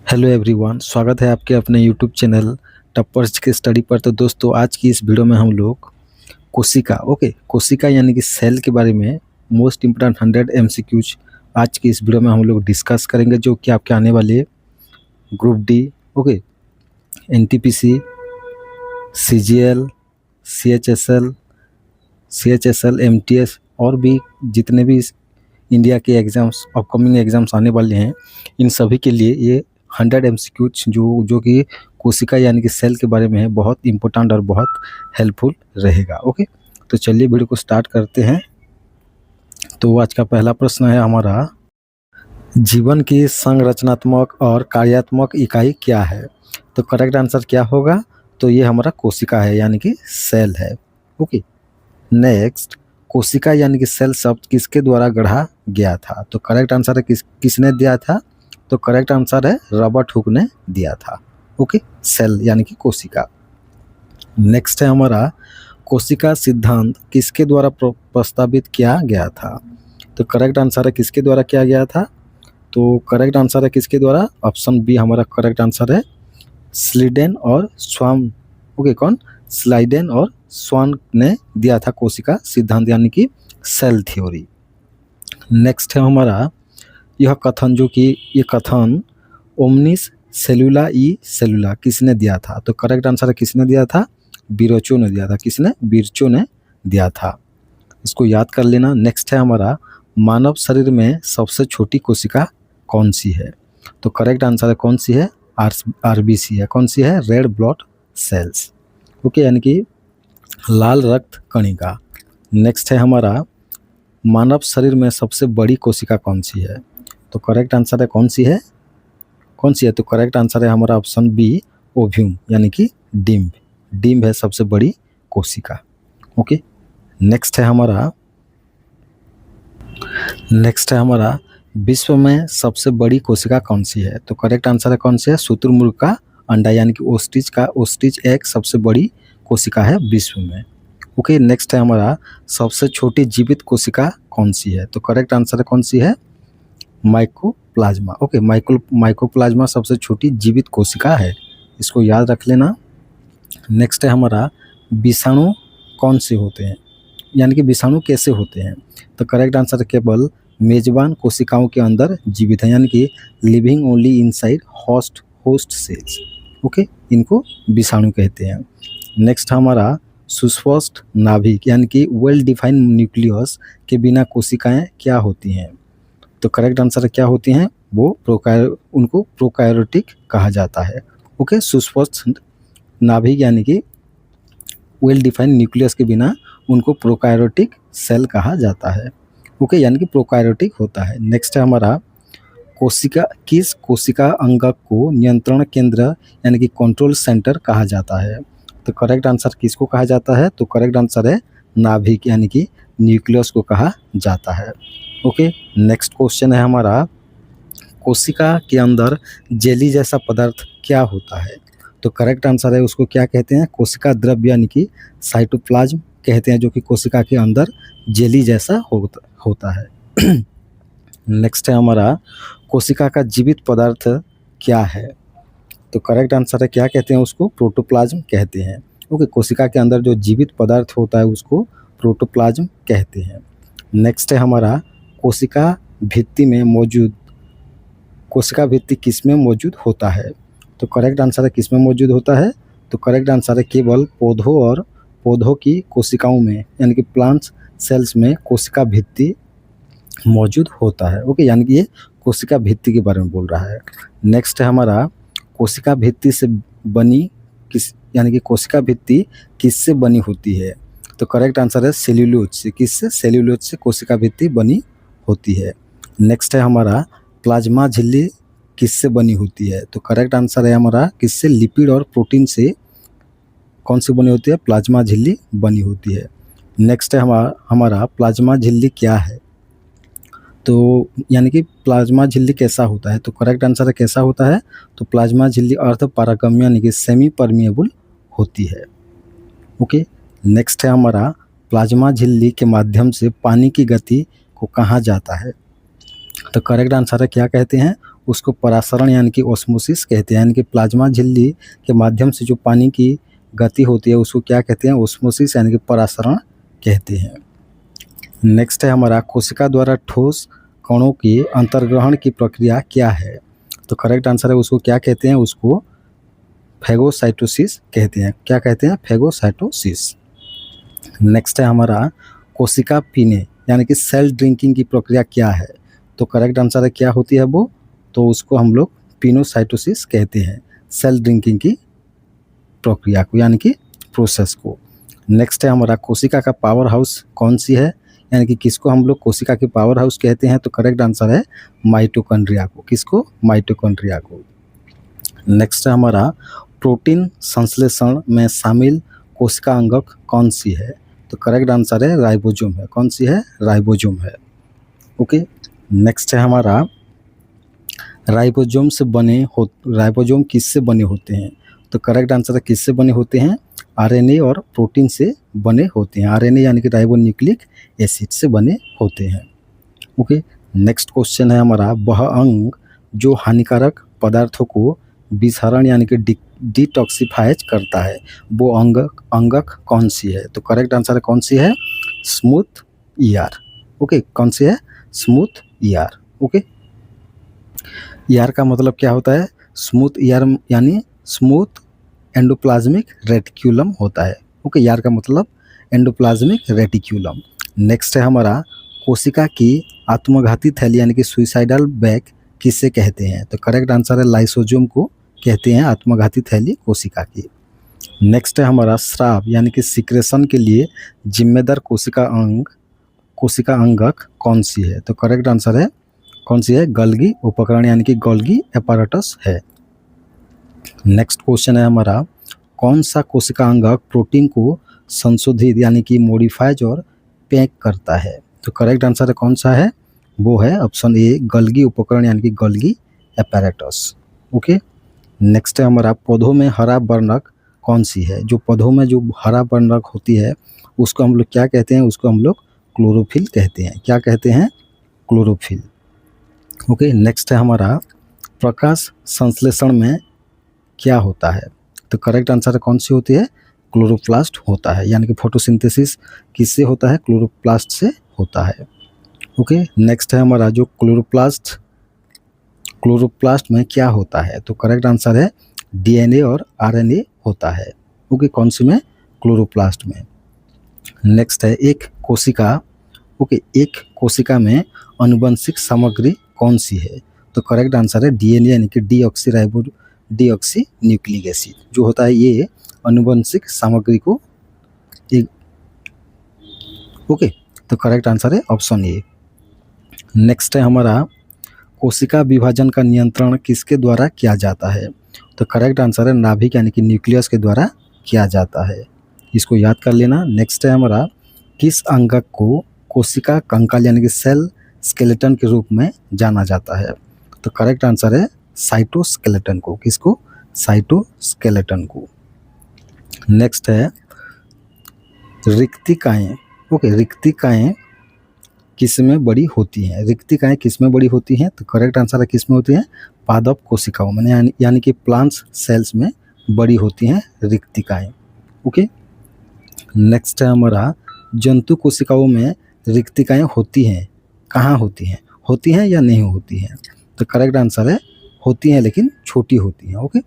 Hello everyone, स्वागत है आपके अपने यूट्यूब चैनल टप्पर्स के स्टडी पर। तो दोस्तों, आज की इस वीडियो में हम लोग कोशिका यानी कि सेल के बारे में मोस्ट इम्पोर्टेंट 100 एमसीक्यूज आज की इस वीडियो में हम लोग डिस्कस करेंगे, जो कि आपके आने वाले group D, NTPC, CGL, CHSL, MTS और भी जितने भी इंडिया के एग्ज़ाम्स, अपकमिंग एग्ज़ाम्स आने वाले हैं, इन सभी के लिए ये 100 एमसीक्यूज जो कि कोशिका यानी कि सेल के बारे में है, बहुत इंपॉर्टेंट और बहुत हेल्पफुल रहेगा। तो चलिए वीडियो को स्टार्ट करते हैं। तो आज का पहला प्रश्न है हमारा, जीवन की संरचनात्मक और कार्यात्मक इकाई क्या है? तो करेक्ट आंसर क्या होगा? तो ये हमारा कोशिका है यानी कि सेल है। नेक्स्ट, कोशिका यानी कि सेल शब्द किसके द्वारा गढ़ा गया था? तो करेक्ट आंसर है किसने दिया था? तो करेक्ट आंसर है रॉबर्ट हुक ने दिया था। सेल यानी कि कोशिका। नेक्स्ट है हमारा, कोशिका सिद्धांत किसके द्वारा प्रस्तावित किया गया था? तो करेक्ट आंसर है किसके द्वारा किया गया था? तो करेक्ट आंसर है किसके द्वारा? ऑप्शन बी हमारा करेक्ट आंसर है, स्लीडेन और स्वान। कौन? स्लाइडेन और स्वान ने दिया था कोशिका सिद्धांत यानी कि सेल थ्योरी। नेक्स्ट है हमारा, यह कथन ओमनिस सेलुला ई सेलुला किसने दिया था? तो करेक्ट आंसर है किसने दिया था? बिरचो ने दिया था। किसने? बिरचो ने दिया था। इसको याद कर लेना। नेक्स्ट है हमारा, मानव शरीर में सबसे छोटी कोशिका कौन सी है? तो करेक्ट आंसर है कौन सी है? आरबीसी है। कौन सी है? Red blood cells. यानी कि लाल रक्त कणिका। नेक्स्ट है हमारा, मानव शरीर में सबसे बड़ी कोशिका कौन सी है? तो करेक्ट आंसर है कौन सी है? तो करेक्ट आंसर है हमारा ऑप्शन बी, ओव्यूम यानी कि डिम्ब है सबसे बड़ी कोशिका। नेक्स्ट है हमारा, विश्व में सबसे बड़ी कोशिका कौन सी है? तो करेक्ट आंसर है कौन सी है? शुतुरमुर्ग का अंडा यानी कि ओस्ट्रिच एक सबसे बड़ी कोशिका है विश्व में। नेक्स्ट है हमारा, सबसे छोटी जीवित कोशिका कौन सी है? तो करेक्ट आंसर है कौन सी है? माइकोप्लाज्मा। माइकोप्लाज्मा सबसे छोटी जीवित कोशिका है, इसको याद रख लेना। नेक्स्ट है हमारा, विषाणु कौन से होते हैं यानी कि विषाणु कैसे होते हैं? तो करेक्ट आंसर केवल मेजबान कोशिकाओं के अंदर जीवित है यानी कि living only inside host cells. इनको विषाणु कहते हैं। नेक्स्ट हमारा, सुस्पष्ट नाभिक यानी कि वेल डिफाइंड न्यूक्लियस के बिना कोशिकाएं क्या होती हैं? तो करेक्ट आंसर क्या होती हैं? वो उनको प्रोकायोटिक कहा जाता है। सुस्पष्ट नाभिक यानी कि वेल डिफाइंड न्यूक्लियस के बिना उनको प्रोकायोटिक सेल कहा जाता है। यानी कि प्रोकायोटिक होता है। नेक्स्ट है हमारा, किस कोशिका अंगक को नियंत्रण केंद्र यानी कि कंट्रोल सेंटर कहा जाता है? तो करेक्ट आंसर किसको कहा जाता है? तो करेक्ट आंसर है नाभिक यानी कि न्यूक्लियस को कहा जाता है। नेक्स्ट क्वेश्चन है हमारा, कोशिका के अंदर जेली जैसा पदार्थ क्या होता है? तो करेक्ट आंसर है उसको क्या कहते हैं? कोशिका द्रव्य यानी कि साइटोप्लाज्म कहते हैं, जो कि कोशिका के अंदर जेली जैसा होता है। नेक्स्ट है हमारा, कोशिका का जीवित पदार्थ क्या है? तो करेक्ट आंसर है क्या कहते हैं उसको? प्रोटोप्लाज्म कहते हैं। कोशिका के अंदर जो जीवित पदार्थ होता है उसको प्रोटोप्लाज्म कहते हैं। नेक्स्ट है हमारा, कोशिका भित्ति किस में मौजूद होता है? तो करेक्ट आंसर है किस में मौजूद होता है? तो करेक्ट आंसर है केवल पौधों की कोशिकाओं में यानी कि प्लांट्स सेल्स में कोशिका भित्ति मौजूद होता है। यानी कि ये कोशिका भित्ति के बारे में बोल रहा है। नेक्स्ट है हमारा, कोशिका भित्ति से बनी यानी कि कोशिका भित्ति किससे बनी होती है? तो करेक्ट आंसर है सेल्यूलोज से। किससे? सेल्यूलोज से कोशिका भित्ति बनी होती है। नेक्स्ट है हमारा, प्लाज्मा झिल्ली किससे बनी होती है? तो करेक्ट आंसर है हमारा किससे? लिपिड और प्रोटीन से कौन सी बनी होती है? प्लाज्मा झिल्ली बनी होती है। नेक्स्ट है हमारा प्लाज्मा झिल्ली क्या है? तो यानी कि प्लाज्मा झिल्ली कैसा होता है? तो करेक्ट आंसर है कैसा होता है? तो प्लाज्मा झिल्ली अर्ध पारगम्य यानी कि सेमी परमिएबल होती है। नेक्स्ट है हमारा, प्लाज्मा झिल्ली के माध्यम से पानी की गति को कहा जाता है? तो करेक्ट आंसर है क्या कहते हैं? उसको परासरण यानी कि ऑस्मोसिस कहते हैं, यानी कि प्लाज्मा झिल्ली के माध्यम से जो पानी की गति होती है उसको क्या कहते हैं, ऑस्मोसिस यानी कि परासरण कहते हैं। नेक्स्ट है हमारा कोशिका द्वारा ठोस कणों के अंतर्ग्रहण की प्रक्रिया क्या है? तो करेक्ट आंसर है उसको क्या कहते हैं, उसको फैगोसाइटोसिस कहते हैं। क्या कहते हैं? फैगोसाइटोसिस। नेक्स्ट है हमारा कोशिका पीने यानी कि सेल ड्रिंकिंग की प्रक्रिया क्या है? तो करेक्ट आंसर है क्या होती है वो, तो उसको हम लोग पिनोसाइटोसिस कहते हैं, सेल ड्रिंकिंग की प्रक्रिया को यानी कि प्रोसेस को। नेक्स्ट है हमारा कोशिका का पावर हाउस कौन सी है, यानी कि किसको हम लोग कोशिका के पावर हाउस कहते हैं? तो करेक्ट आंसर है माइटोकॉन्ड्रिया को। किसको? माइटोकॉन्ड्रिया को। नेक्स्ट है हमारा प्रोटीन संश्लेषण में शामिल कोशिका अंगक कौन सी है? तो करेक्ट आंसर है राइबोसोम है। कौन सी है? राइबोसोम है। ओके। नेक्स्ट है हमारा राइबोसोम किससे बने होते हैं? तो करेक्ट आंसर है किससे बने होते हैं? आरएनए और प्रोटीन से बने होते हैं। आरएनए यानी कि राइबो न्यूक्लिक एसिड से बने होते हैं। ओके। नेक्स्ट क्वेश्चन है हमारा वह अंग जो हानिकारक पदार्थों को विसरण यानी कि डिटॉक्सिफाइज करता है, वो अंगक कौन सी है? तो करेक्ट आंसर है कौन सी है? Smooth ER. ओके। कौन सी है? Smooth ER. ओके। ईआर का मतलब क्या होता है? स्मूथ ईआर यानी स्मूथ एंडोप्लाज्मिक रेटिक्यूलम होता है। ओके। ईआर का मतलब एंडोप्लाज्मिक रेटिक्यूलम। नेक्स्ट है हमारा कोशिका की आत्मघाती थैली यानी कि सुइसाइडल बैग किससे कहते हैं? तो करेक्ट आंसर है लाइसोसोम को कहते हैं आत्मघाती थैली कोशिका की। नेक्स्ट है हमारा स्राव यानी कि सिक्रेशन के लिए जिम्मेदार कोशिका अंगक कौन सी है? तो करेक्ट आंसर है कौन सी है? गल्गी उपकरण यानी कि गोल्गी एपारेटस है। नेक्स्ट क्वेश्चन है हमारा कौन सा कोशिका अंगक प्रोटीन को संशोधित यानी कि मॉडिफाइज और पैक करता है? तो करेक्ट आंसर है कौन सा है? वो है ऑप्शन ए गल्गी उपकरण यानी कि गोल्गी एपारेटस। ओके। नेक्स्ट है हमारा पौधों में हरा वर्णक कौन सी है? जो पौधों में जो हरा वर्णक होती है उसको हम लोग क्या कहते हैं? उसको हम लोग क्लोरोफिल कहते हैं। क्या कहते हैं? क्लोरोफिल। ओके। नेक्स्ट है हमारा प्रकाश संश्लेषण में क्या होता है? तो करेक्ट आंसर है कौन सी होती है? क्लोरोप्लास्ट होता है, यानी कि फोटोसिंथेसिस किससे होता है? क्लोरोप्लास्ट से होता है। ओके। नेक्स्ट है हमारा जो क्लोरोप्लास्ट में क्या होता है? तो करेक्ट आंसर है डीएनए और आरएनए होता है। ओके। कौन सी में? क्लोरोप्लास्ट में। नेक्स्ट है एक कोशिका में आनुवंशिक सामग्री कौन सी है? तो करेक्ट आंसर है डीएनए यानी कि डीऑक्सी न्यूक्लिक एसिड जो होता है ये आनुवंशिक सामग्री को ओके। तो करेक्ट आंसर है ऑप्शन ए। नेक्स्ट है हमारा कोशिका विभाजन का नियंत्रण किसके द्वारा किया जाता है? तो करेक्ट आंसर है नाभिक यानी कि न्यूक्लियस के द्वारा किया जाता है। इसको याद कर लेना। नेक्स्ट है हमारा किस अंगक को कोशिका कंकाल यानी कि सेल स्केलेटन के रूप में जाना जाता है? तो करेक्ट आंसर है साइटोस्केलेटन को। किसको? साइटोस्केलेटन को। नेक्स्ट है रिक्तिकाएं। ओके। रिक्तिकाएं किस में बड़ी होती हैं? रिक्तिकाएं किस में बड़ी होती हैं? तो करेक्ट आंसर है किस में होती हैं? पादप कोशिकाओं में यानी कि प्लांट्स सेल्स में बड़ी होती हैं रिक्तिकाएं। ओके। नेक्स्ट है हमारा जंतु कोशिकाओं में रिक्तिकाएं होती हैं, कहाँ होती हैं? होती हैं या नहीं होती हैं? तो करेक्ट आंसर है होती हैं लेकिन छोटी होती हैं। ओके।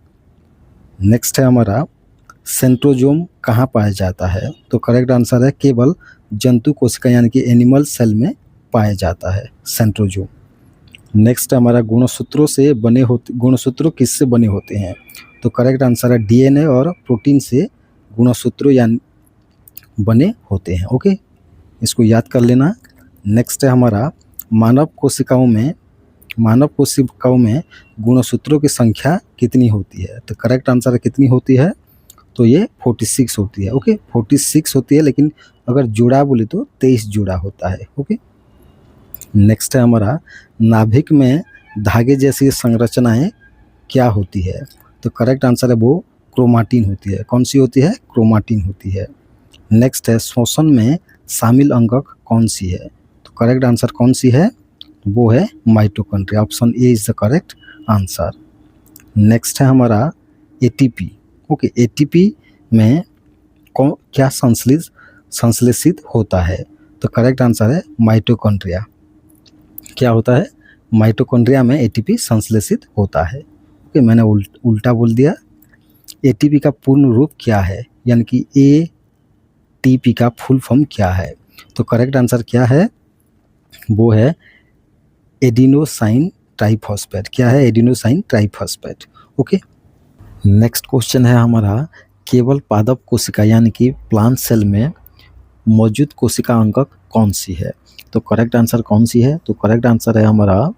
नेक्स्ट है हमारा सेंट्रोजोम कहाँ पाया जाता है? तो करेक्ट आंसर है केवल जंतु कोशिका यानी कि एनिमल सेल में पाया जाता है सेंट्रोजोम। नेक्स्ट हमारा गुणसूत्रों किससे बने होते हैं? तो करेक्ट आंसर है डीएनए और प्रोटीन से गुणसूत्रों यानी बने होते हैं। ओके। इसको याद कर लेना। नेक्स्ट है हमारा मानव कोशिकाओं में गुणसूत्रों की संख्या कितनी होती है? तो करेक्ट आंसर है कितनी होती है? तो ये 46 होती है। ओके। 46 होती है, लेकिन अगर जोड़ा बोले तो 23 जोड़ा होता है। ओके। नेक्स्ट है हमारा नाभिक में धागे जैसी संरचनाएं क्या होती है? तो करेक्ट आंसर है वो क्रोमाटिन होती है। कौन सी होती है? क्रोमाटिन होती है। नेक्स्ट है श्वसन में शामिल अंगक कौन सी है? तो करेक्ट आंसर कौन सी है? वो है mitochondria. Option A is the correct answer. Next है हमारा एटीपी। ओके, एटीपी में क्या संश्लेषित होता है? तो करेक्ट आंसर है माइटोकॉन्ड्रिया। क्या होता है? माइटोकॉन्ड्रिया में एटीपी संश्लेषित होता है। ओके, मैंने उल्टा बोल दिया। एटीपी का पूर्ण रूप क्या है, यानी कि एटीपी का फुल फॉर्म क्या है? तो करेक्ट आंसर क्या है? वो है एडिनोसाइन ट्राइफॉस्फेट। क्या है? Adenosine triphosphate. Okay, next question है हमारा, केवल पादप कोशिका यानी कि प्लांट सेल में मौजूद कोशिका अंगक कौन सी है? तो करेक्ट आंसर कौन सी है? तो करेक्ट आंसर है हमारा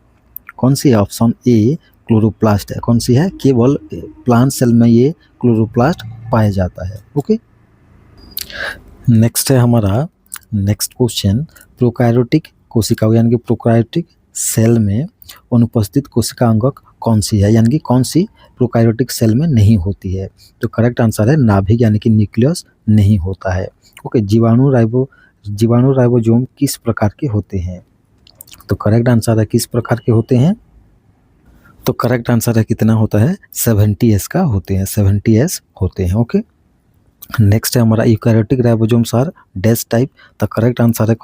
कौन सी है? ऑप्शन ए क्लोरोप्लास्ट है। कौन सी है? केवल प्लांट सेल में ये क्लोरोप्लास्ट पाया जाता है। ओके, नेक्स्ट है हमारा नेक्स्ट क्वेश्चन, प्रोकार्योटिक कोशिका यानी कि प्रोकार्योटिक सेल में अनुपस्थित कोशिका अंगक कौन सी है, यानी कि कौन सी प्रोकार्योटिक सेल में नहीं होती है? तो करेक्ट आंसर है नाभिक यानी कि न्यूक्लियस नहीं होता है। ओके, जीवाणु राइबोसोम किस प्रकार के होते हैं? तो करेक्ट आंसर है किस प्रकार के होते हैं? तो करेक्ट आंसर है कितना होता है? 70S का होते हैं, 70S होते हैं। ओके, नेक्स्ट है हमारा eukaryotic ribosomes are dash type. तो करेक्ट आंसर है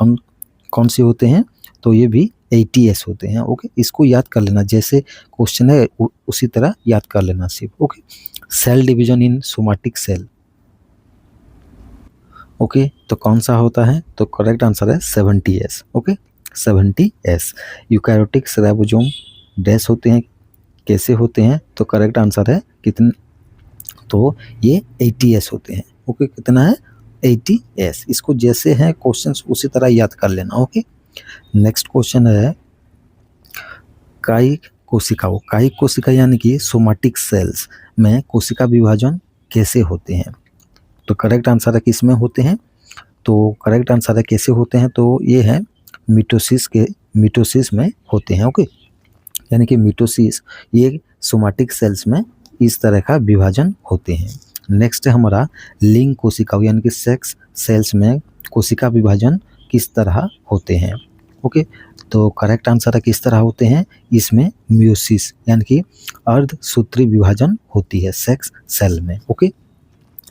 कौन सी होते हैं? तो ये भी 80S होते हैं। ओके, इसको याद कर लेना, जैसे क्वेश्चन है उसी तरह याद कर लेना सिर्फ। Okay, cell division in somatic cell. Okay, तो कौन सा होता है? तो करेक्ट आंसर है 70S। Okay, 70S। Eukaryotic ribosome dash होते हैं, कैसे होते हैं? तो करेक्ट आंसर है कितने? तो ये 80S होते हैं। ओके, कितना है? 80S। इसको जैसे हैं क्वेश्चंस उसी तरह याद कर लेना। ओके, नेक्स्ट क्वेश्चन है, कायिक कोशिका यानी कि सोमैटिक सेल्स में कोशिका विभाजन कैसे होते हैं? तो करेक्ट आंसर है किस में होते हैं? तो करेक्ट आंसर है कैसे होते हैं? तो ये है मिटोसिस में होते हैं। ओके, यानी कि मिटोसिस, ये सोमैटिक सेल्स में इस तरह का विभाजन होते हैं। नेक्स्ट है हमारा लिंग कोशिका यानी कि सेक्स सेल्स में कोशिका विभाजन किस तरह होते हैं? ओके, तो करेक्ट आंसर है किस तरह होते हैं? इसमें मियोसिस यानी कि अर्धसूत्री विभाजन होती है सेक्स सेल में। ओके,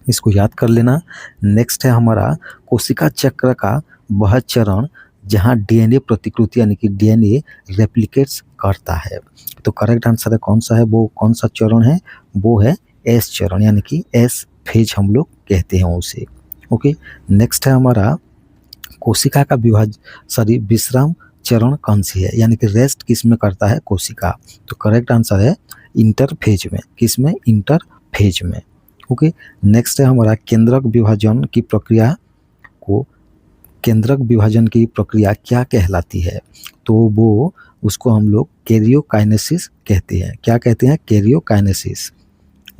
इसको याद कर लेना। नेक्स्ट है हमारा कोशिका चक्र का वह चरण जहाँ डीएनए प्रतिकृति यानी कि डीएनए रेप्लिकेट्स करता है। तो करेक्ट आंसर है कौन सा है? वो कौन सा चरण है? वो है एस चरण, यानी कि एस फेज हम लोग कहते हैं उसे। ओके, नेक्स्ट है हमारा कोशिका का विश्राम चरण कौन सी है, यानी कि रेस्ट किस में करता है कोशिका? तो करेक्ट आंसर है इंटरफेज में। किस में? इंटरफेज में। ओके, नेक्स्ट है हमारा केंद्रक विभाजन की प्रक्रिया क्या कहलाती है? तो वो उसको हम लोग कैरियोकाइनेसिस कहते हैं। क्या कहते हैं? कैरियोकाइनेसिस।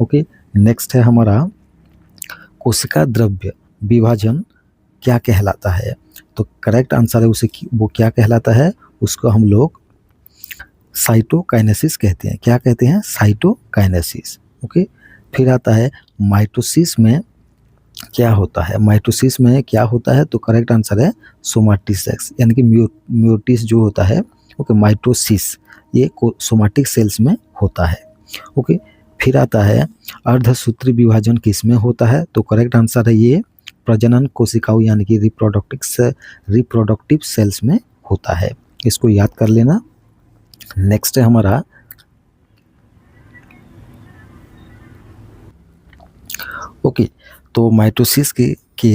ओके, नेक्स्ट है हमारा कोशिका द्रव्य विभाजन क्या कहलाता है? तो करेक्ट आंसर है उसे वो क्या कहलाता है? उसको हम लोग साइटोकाइनेसिस कहते हैं। क्या कहते हैं? साइटोकाइनेसिस। ओके, फिर आता है माइटोसिस में क्या होता है? माइटोसिस में क्या होता है? तो करेक्ट आंसर है सोमैटिसेक्स, यानी कि म्यूटिस जो होता है। ओके, माइटोसिस ये सोमैटिक सेल्स में होता है। ओके, फिर आता है अर्धसूत्री विभाजन किस में होता है? तो करेक्ट आंसर है ये प्रजनन कोशिकाओं यानी कि रिप्रोडक्टिव सेल्स में होता है। इसको याद कर लेना। नेक्स्ट है हमारा ओके, तो माइटोसिस के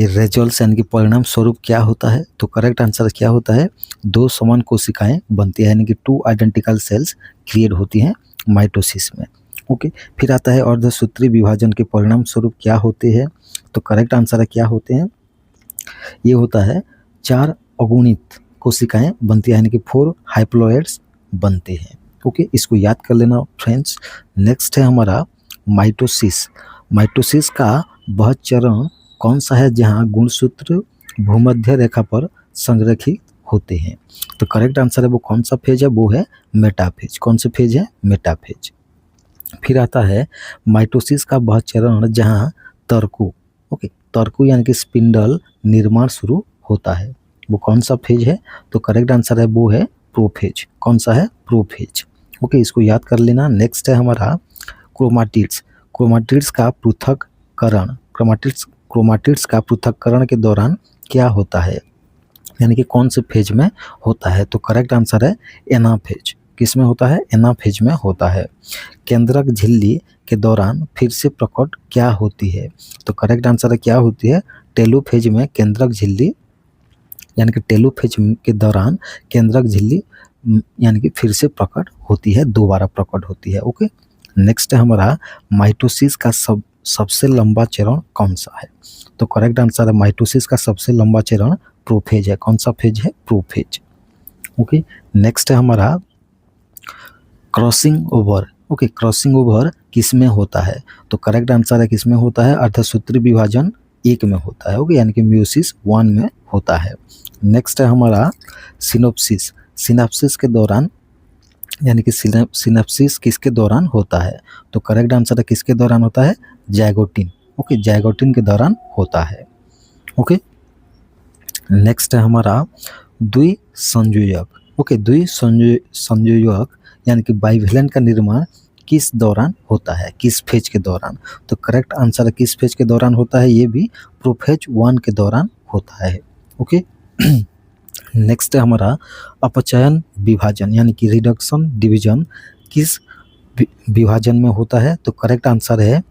रिजल्ट्स यानी कि परिणाम स्वरूप क्या होता है? तो करेक्ट आंसर क्या होता है? दो समान कोशिकाएं बनती है, यानी कि 2 आइडेंटिकल सेल्स क्रिएट होती हैं माइटोसिस में। ओके, फिर आता है अर्धसूत्री विभाजन के परिणाम स्वरूप क्या होते हैं? तो करेक्ट आंसर है क्या होते हैं? ये होता है 4 अगुणित कोशिकाएं बनती है, यानी कि 4 हाइप्लॉइड्स बनते हैं। ओके, इसको याद कर लेना फ्रेंड्स। नेक्स्ट है हमारा माइटोसिस का वह चरण कौन सा है जहां गुणसूत्र भूमध्य रेखा पर संरेखित होते हैं? तो करेक्ट आंसर है वो कौन सा फेज है? वो है मेटाफेज। कौन सा फेज है? मेटाफेज। फिर आता है माइटोसिस का वह चरण जहां तर्कु यानी कि स्पिंडल निर्माण शुरू होता है। वो कौन सा फेज है? तो करेक्ट आंसर है वो है प्रोफेज। कौन सा है? प्रोफेज। ओके, इसको याद कर लेना। नेक्स्ट है हमारा क्रोमाटिड्स। क्रोमाटिड्स का पृथक्करण, क्रोमाटिड्स का पृथक्करण के दौरान क्या होता है, यानी कि कौन से फेज में होता है? तो करेक्ट आंसर है एनाफेज। किस में होता है? एनाफेज में होता है। केंद्रक झिल्ली के दौरान फिर से प्रकट क्या होती है? तो करेक्ट आंसर है क्या होती है? टेलोफेज में केंद्रक झिल्ली, यानी कि टेलोफेज के दौरान केंद्रक झिल्ली यानी कि फिर से प्रकट होती है, दोबारा प्रकट होती है। ओके, नेक्स्ट है हमारा माइटोसिस का सबसे लंबा चरण कौन सा है? तो करेक्ट आंसर है माइटोसिस का सबसे लंबा चरण प्रोफेज है। कौन सा फेज है? प्रोफेज। ओके, नेक्स्ट है हमारा crossing over. Okay, crossing over किस में होता है? तो करेक्ट आंसर है किस में होता है? अर्धसूत्री विभाजन 1 में होता है। ओके, यानी कि म्यूसिस 1 में होता है। नेक्स्ट है हमारा सिनोप्सिस। सिनैप्सिस के दौरान, यानी कि सिनैप्सिस किसके दौरान होता है? तो करेक्ट आंसर है किसके दौरान होता है? जाइगोटिन। ओके, जाइगोटिन के दौरान होता है। ओके, नेक्स्ट है हमारा द्विसंयोजक। ओके, द्विसंयोजक यानी कि बाइवेलेंट का निर्माण किस दौरान होता है? किस फेज के दौरान? तो करेक्ट आंसर है किस फेज के दौरान होता है? ये भी प्रोफेज 1 के दौरान होता है। ओके, नेक्स्ट है हमारा अपचयन विभाजन, यानी कि रिडक्शन डिवीजन किस विभाजन में होता है? तो करेक्ट आंसर है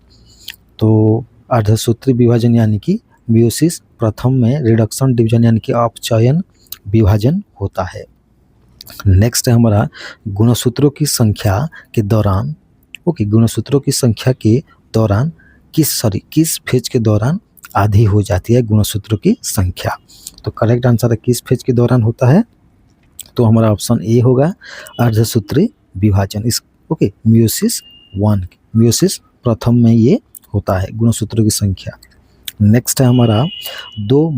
तो अर्धसूत्री विभाजन, यानी कि म्यूसिस प्रथम में रिडक्शन डिवीजन यानी कि अपचयन विभाजन होता है। नेक्स्ट है हमारा गुणसूत्रों की संख्या के दौरान। ओके, गुणसूत्रों की संख्या के दौरान किस फेज के दौरान आधी हो जाती है गुणसूत्रों की संख्या? तो करेक्ट आंसर है किस फेज के दौरान होता है? तो हमारा ऑप्शन ए होगा अर्धसूत्री विभाजन। इस ओके, म्यूसिस 1, म्यूसिस प्रथम में ये होता है गुणसूत्रों की संख्या। नेक्स्ट है हमारा दो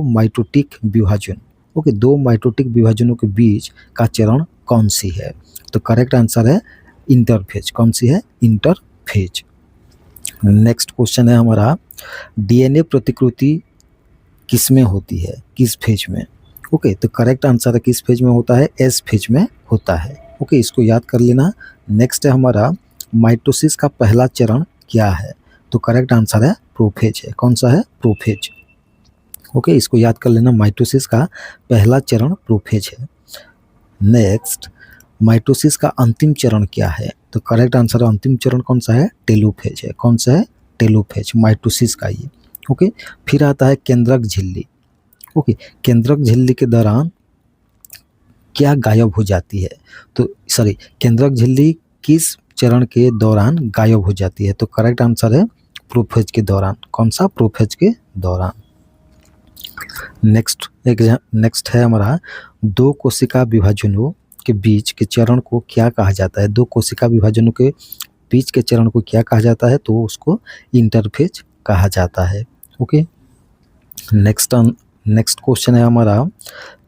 माइटोटिक विभाजन। ओके, 2 माइटोटिक विभाजनों के बीच का चरण कौन सी है? तो करेक्ट आंसर है इंटरफेज। कौन सी है? इंटरफेज। नेक्स्ट क्वेश्चन है हमारा डीएनए प्रतिकृति किस में होती है? किस फेज में? ओके, तो करेक्ट आंसर है किस फेज में होता है? एस फेज में होता है। ओके, इसको याद कर लेना। नेक्स्ट है हमारा माइटोसिस का पहला चरण क्या है? तो करेक्ट आंसर है प्रोफेज है। कौन सा है? प्रोफेज। ओके, इसको याद कर लेना। माइटोसिस का पहला चरण प्रोफेज है। नेक्स्ट, माइटोसिस का अंतिम चरण क्या है? तो करेक्ट आंसर अंतिम चरण कौन सा है? टेलोफेज है। कौन सा है? टेलोफेज, माइटोसिस का ये। ओके, फिर आता है केंद्रक झिल्ली। ओके, केंद्रक झिल्ली के दौरान क्या गायब हो जाती है? तो केंद्रक झिल्ली किस चरण के दौरान गायब हो जाती है? तो करेक्ट आंसर है प्रोफेज के दौरान। कौन सा? प्रोफेज के दौरान। नेक्स्ट है हमारा 2 कोशिका विभाजनों के बीच के चरण को क्या कहा जाता है? 2 कोशिका विभाजनों के बीच के चरण को क्या कहा जाता है? तो उसको इंटरफेज कहा जाता है। ओके, नेक्स्ट क्वेश्चन है हमारा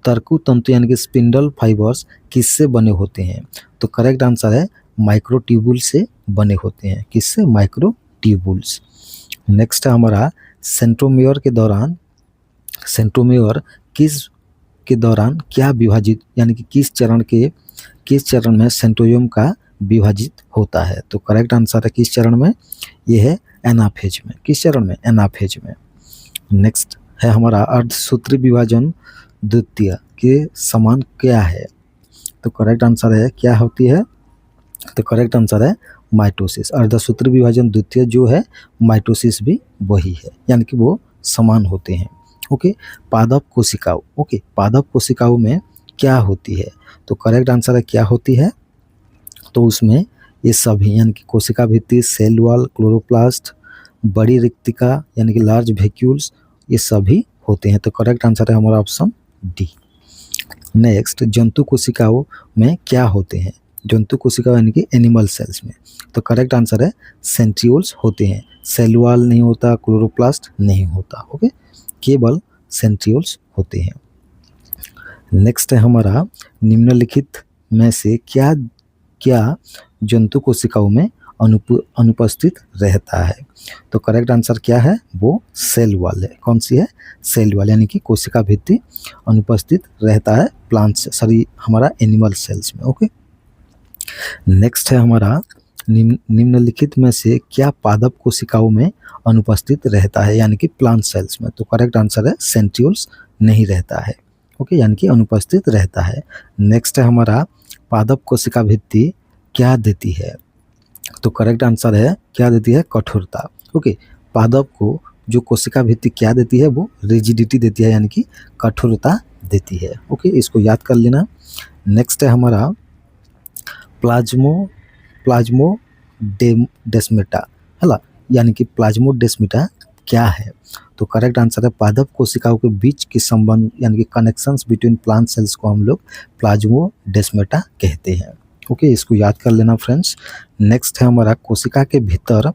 तर्कु तंतु यानी कि स्पिंडल फाइबर्स किससे बने होते हैं? तो करेक्ट आंसर है माइक्रोट्यूबुल से बने होते हैं। किससे? माइक्रोट्यूबुल्स। नेक्स्ट है हमारा सेंट्रोमियर के दौरान क्या विभाजित, यानी कि किस चरण में सेंट्रोमियर का विभाजित होता है? तो करेक्ट आंसर है किस चरण में? ये है एनाफेज में। किस चरण में? एनाफेज में। नेक्स्ट है हमारा अर्धसूत्री विभाजन द्वितीय के समान क्या है? तो करेक्ट आंसर है क्या होती है? तो करेक्ट आंसर है माइटोसिस। अर्धसूत्री विभाजन द्वितीय जो है माइटोसिस भी वही है, यानी कि वो समान होते हैं। ओके, पादप कोशिकाओं। ओके, पादप कोशिकाओं में क्या होती है? तो करेक्ट आंसर है क्या होती है? तो उसमें ये सभी, यानी कि कोशिका भित्ति, सेल वॉल, क्लोरोप्लास्ट, बड़ी रिक्तिका यानी कि लार्ज वैक्यूल्स, ये सभी होते हैं। तो करेक्ट आंसर है हमारा ऑप्शन डी। नेक्स्ट, जंतु कोशिकाओं में क्या होते हैं? जंतु कोशिका यानी कि एनिमल सेल्स में। तो करेक्ट आंसर है सेंट्रियोल्स होते हैं। सेल वॉल नहीं होता, क्लोरोप्लास्ट नहीं होता। ओके, केवल सेंट्रियोल्स होते हैं। नेक्स्ट है हमारा निम्नलिखित में से क्या जंतु कोशिकाओं में अनुपस्थित रहता है? तो करेक्ट आंसर क्या है? वो सेल वॉल है। कौन सी है? सेल वॉल, यानी कि कोशिका भित्ति अनुपस्थित रहता है प्लांट्स हमारा एनिमल सेल्स में। ओके, नेक्स्ट है हमारा निम्नलिखित में से क्या पादप कोशिकाओं में अनुपस्थित रहता है, यानी कि प्लांट सेल्स में। तो करेक्ट आंसर है सेंट्रियोल्स नहीं रहता है। ओके, यानी कि अनुपस्थित रहता है। नेक्स्ट है हमारा पादप कोशिका भित्ति क्या देती है। तो करेक्ट आंसर है क्या देती है, कठोरता। ओके, पादप को जो कोशिका भित्ति क्या देती है, वो रिजिडिटी देती है, यानी कि कठोरता देती है। ओके, इसको याद कर लेना। नेक्स्ट है हमारा प्लाज्मोडेस्मेटा, है ना, यानी कि प्लाज्मोडेस्मेटा क्या है। तो करेक्ट आंसर है पादप कोशिकाओं के बीच के संबंध, यानी कि कनेक्शंस बिटवीन प्लांट सेल्स को हम लोग प्लाज्मोडेस्मेटा कहते हैं। ओके, इसको याद कर लेना फ्रेंड्स। नेक्स्ट है हमारा कोशिका के भीतर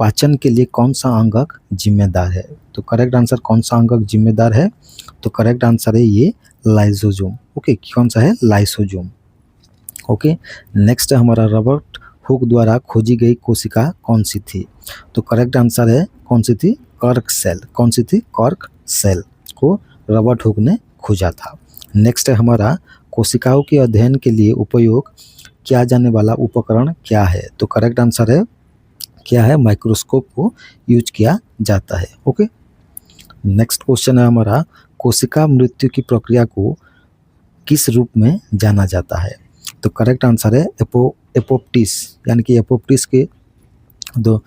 पाचन के लिए कौन सा अंगक जिम्मेदार है। तो करेक्ट आंसर कौन सा अंगक जिम्मेदार है, तो करेक्ट आंसर है ये लाइसोसोम। ओके, कौन सा है, लाइसोसोम। ओके, नेक्स्ट है हमारा रॉबर्ट हुक द्वारा खोजी गई कोशिका कौन सी थी। तो करेक्ट आंसर है कौन सी थी, कर्क सेल। कौन सी थी, कर्क सेल को रॉबर्ट हुक ने खोजा था। नेक्स्ट है हमारा कोशिकाओं के अध्ययन के लिए उपयोग किया जाने वाला उपकरण क्या है। तो करेक्ट आंसर है क्या है, माइक्रोस्कोप को यूज किया जाता है। ओके, नेक्स्ट क्वेश्चन है हमारा कोशिका मृत्यु की प्रक्रिया को किस रूप में जाना जाता है। तो करेक्ट आंसर है एपोप्टिस, यानी कि एपोप्टिस के दो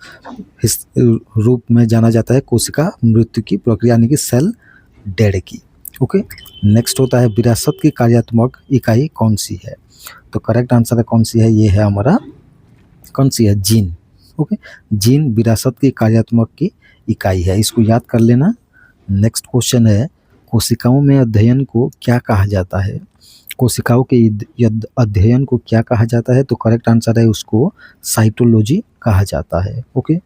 रूप में जाना जाता है कोशिका मृत्यु की प्रक्रिया, यानी कि सेल डेड की। ओके, नेक्स्ट होता है विरासत की कार्यात्मक इकाई कौन सी है। तो करेक्ट आंसर है कौन सी है, ये है हमारा कौन सी है, जीन। ओके, जीन विरासत की कार्यात्मक की इकाई है, इसको याद कर लेना। नेक्स्ट क्वेश्चन है कोशिकाओं में अध्ययन को क्या कहा जाता है। कोशिकाओं के अध्ययन को क्या कहा जाता है। तो करेक्ट आंसर है उसको साइटोलॉजी कहा जाता है। ओके,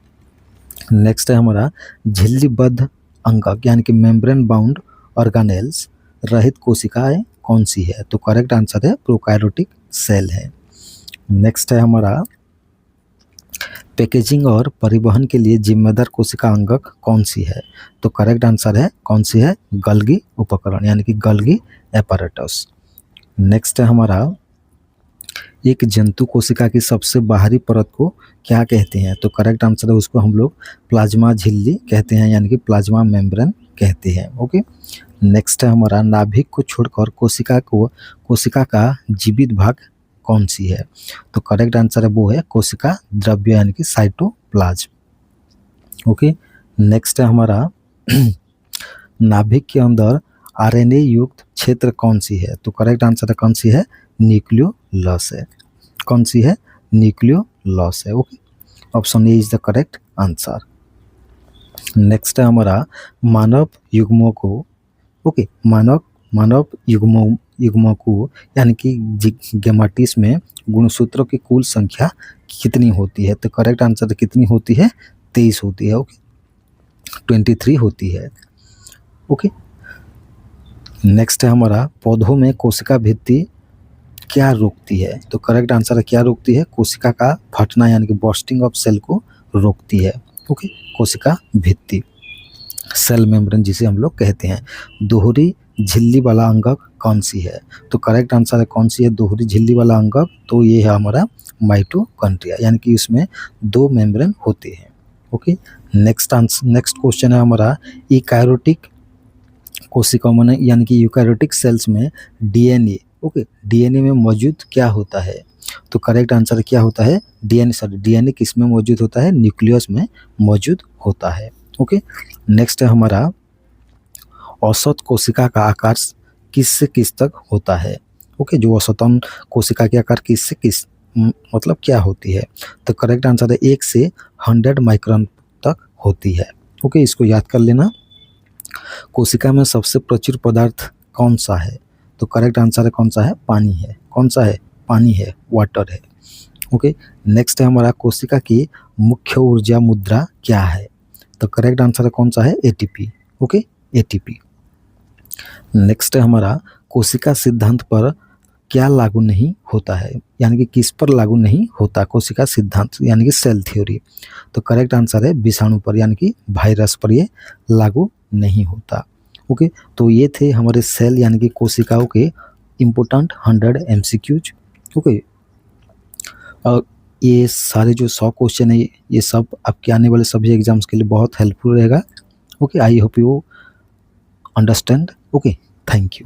नेक्स्ट है हमारा झिल्लीबद्ध अंगक, यानी कि मेम्ब्रेन बाउंड ऑर्गेनेल्स रहित कोशिकाएं कौन सी है। तो करेक्ट आंसर है प्रोकैरियोटिक सेल है। नेक्स्ट है हमारा पैकेजिंग और परिवहन के लिए जिम्मेदार कोशिका अंगक कौन सी है। तो करेक्ट आंसर है कौन सी है, गल्गी उपकरण, यानी कि गल्गी एपैरेटस। नेक्स्ट है हमारा एक जंतु कोशिका की सबसे बाहरी परत को क्या कहते हैं। तो करेक्ट आंसर है उसको हम लोग प्लाज्मा झिल्ली कहते हैं, यानी कि प्लाज्मा मेम्ब्रेन कहते हैं। ओके, नेक्स्ट है हमारा नाभिक को छोड़कर कोशिका का जीवित भाग कौन सी है। तो करेक्ट आंसर है वो है कोशिका द्रव्य, यानी कि साइटोप्लाज्म। ओके, नेक्स्ट है हमारा नाभिक के अंदर आरएनए युक्त क्षेत्र कौन सी है। तो करेक्ट आंसर है कौन सी है, न्यूक्लियोलस है। कौन सी है, न्यूक्लियोलस है। Okay, option A is the correct answer. Next है हमारा मानव युग्मों को, ओके, मानव युग्मों को, यानी कि गेमाटिस में गुणसूत्रों की कुल संख्या कितनी होती है। तो करेक्ट आंसर कितनी होती है, 23 होती है। ओके, 23 होती है। ओके, नेक्स्ट है हमारा पौधों में कोशिका भित्ति क्या रोकती है। तो करेक्ट आंसर है क्या रोकती है, कोशिका का फटना, यानी कि बर्स्टिंग ऑफ सेल को रोकती है। ओके, कोशिका भित्ति, सेल मेम्ब्रेन जिसे हम लोग कहते हैं। दोहरी झिल्ली वाला अंगक कौन सी है। तो करेक्ट आंसर है कौन सी है, दोहरी झिल्ली वाला अंगक। तो ये है हमारा माइटोकॉन्ड्रिया, यानी कि इसमें 2 मेम्ब्रेन होते हैं। ओके, नेक्स्ट क्वेश्चन है हमारा यूकैरियोटिक कोशिकाओं में, यानी कि यूकैरियोटिक सेल्स में डीएनए, ओके, डीएनए में मौजूद क्या होता है। तो करेक्ट आंसर क्या होता है, डीएनए किस में मौजूद होता है, न्यूक्लियस में मौजूद होता है। ओके, नेक्स्ट है हमारा औसत कोशिका का आकार किस से किस तक होता है। ओके, जो औसतन कोशिका के आकार किस से किस मतलब क्या होती है। तो करेक्ट आंसर है 1 से 100 माइक्रोन तक होती है। ओके, इसको याद कर लेना। कोशिका में सबसे प्रचुर पदार्थ कौन सा है। तो करेक्ट आंसर है कौन सा है, पानी है। कौन सा है, पानी है, वाटर है। ओके, नेक्स्ट है हमारा कोशिका की मुख्य ऊर्जा मुद्रा क्या है। तो करेक्ट आंसर है कौन सा है, एटीपी। Okay, ATP. नेक्स्ट है हमारा कोशिका सिद्धांत पर क्या लागू नहीं होता है, यानी कि किस पर लागू नहीं होता कोशिका सिद्धांत, यानी कि सेल थ्योरी। तो करेक्ट आंसर है विषाणु पर, यानी कि वायरस पर ये लागू नहीं होता। ओके, तो ये थे हमारे सेल यानी कि कोशिकाओं के इम्पोर्टेंट 100 MCQs। ओके, और ये सारे जो 100 क्वेश्चन है ये सब आपके आने वाले सभी एग्जाम्स के लिए बहुत हेल्पफुल रहेगा। Okay, I hope you understand. Okay, thank you.